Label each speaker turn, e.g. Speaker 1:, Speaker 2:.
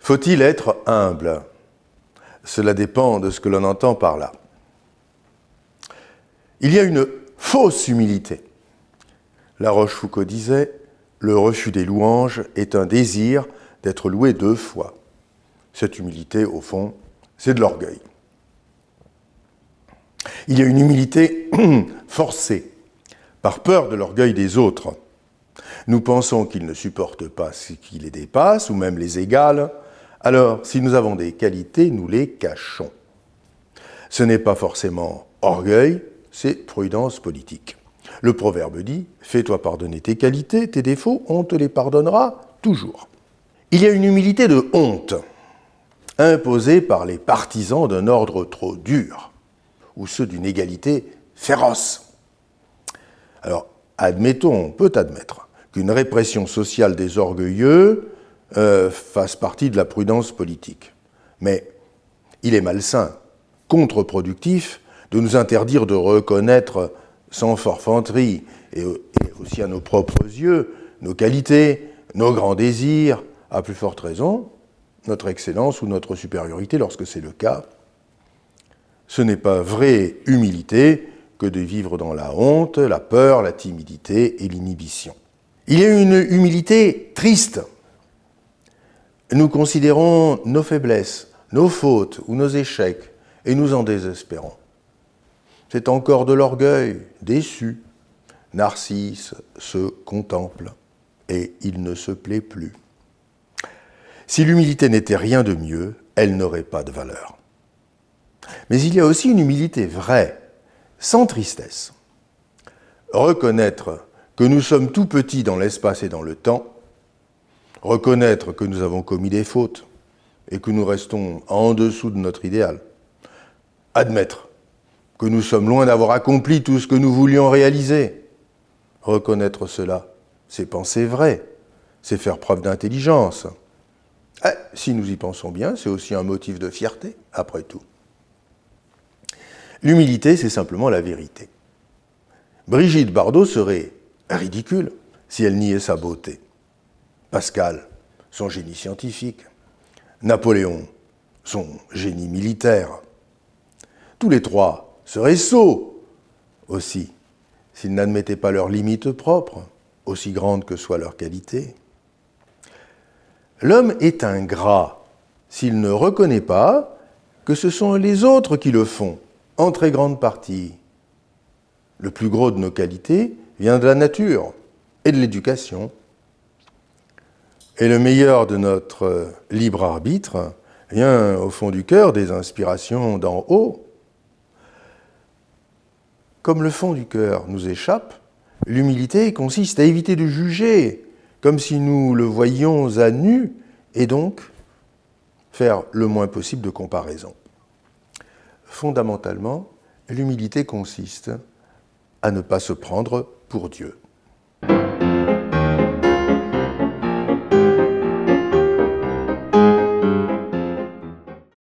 Speaker 1: Faut-il être humble? Cela dépend de ce que l'on entend par là. Il y a une fausse humilité. La Rochefoucauld disait « Le refus des louanges est un désir d'être loué 2 fois ». Cette humilité, au fond, c'est de l'orgueil. Il y a une humilité forcée, par peur de l'orgueil des autres. Nous pensons qu'ils ne supportent pas ce qui les dépasse, ou même les égale. Alors, si nous avons des qualités, nous les cachons. Ce n'est pas forcément orgueil, c'est prudence politique. Le proverbe dit « Fais-toi pardonner tes qualités, tes défauts, on te les pardonnera toujours ». Il y a une humilité de honte, imposée par les partisans d'un ordre trop dur, ou ceux d'une égalité féroce. Alors, admettons, on peut admettre, qu'une répression sociale des orgueilleux fasse partie de la prudence politique. Mais il est malsain, contre-productif, de nous interdire de reconnaître sans forfanterie, et aussi à nos propres yeux, nos qualités, nos grands désirs, à plus forte raison, notre excellence ou notre supériorité lorsque c'est le cas. Ce n'est pas vraie humilité que de vivre dans la honte, la peur, la timidité et l'inhibition. Il y a une humilité triste. Nous considérons nos faiblesses, nos fautes ou nos échecs et nous en désespérons. C'est encore de l'orgueil, déçu. Narcisse se contemple et il ne se plaît plus. Si l'humilité n'était rien de mieux, elle n'aurait pas de valeur. Mais il y a aussi une humilité vraie, sans tristesse. Reconnaître que nous sommes tout petits dans l'espace et dans le temps, reconnaître que nous avons commis des fautes et que nous restons en dessous de notre idéal, admettre que nous sommes loin d'avoir accompli tout ce que nous voulions réaliser, reconnaître cela, c'est penser vrai, c'est faire preuve d'intelligence. Si nous y pensons bien, c'est aussi un motif de fierté, après tout. L'humilité, c'est simplement la vérité. Brigitte Bardot serait ridicule si elle niait sa beauté. Pascal, son génie scientifique. Napoléon, son génie militaire. Tous les trois seraient sots aussi, s'ils n'admettaient pas leurs limites propres, aussi grandes que soient leurs qualités. L'homme est ingrat s'il ne reconnaît pas que ce sont les autres qui le font, en très grande partie. Le plus gros de nos qualités vient de la nature et de l'éducation. Et le meilleur de notre libre arbitre vient au fond du cœur des inspirations d'en haut. Comme le fond du cœur nous échappe, l'humilité consiste à éviter de juger, comme si nous le voyions à nu, et donc faire le moins possible de comparaison. Fondamentalement, l'humilité consiste à ne pas se prendre pour Dieu.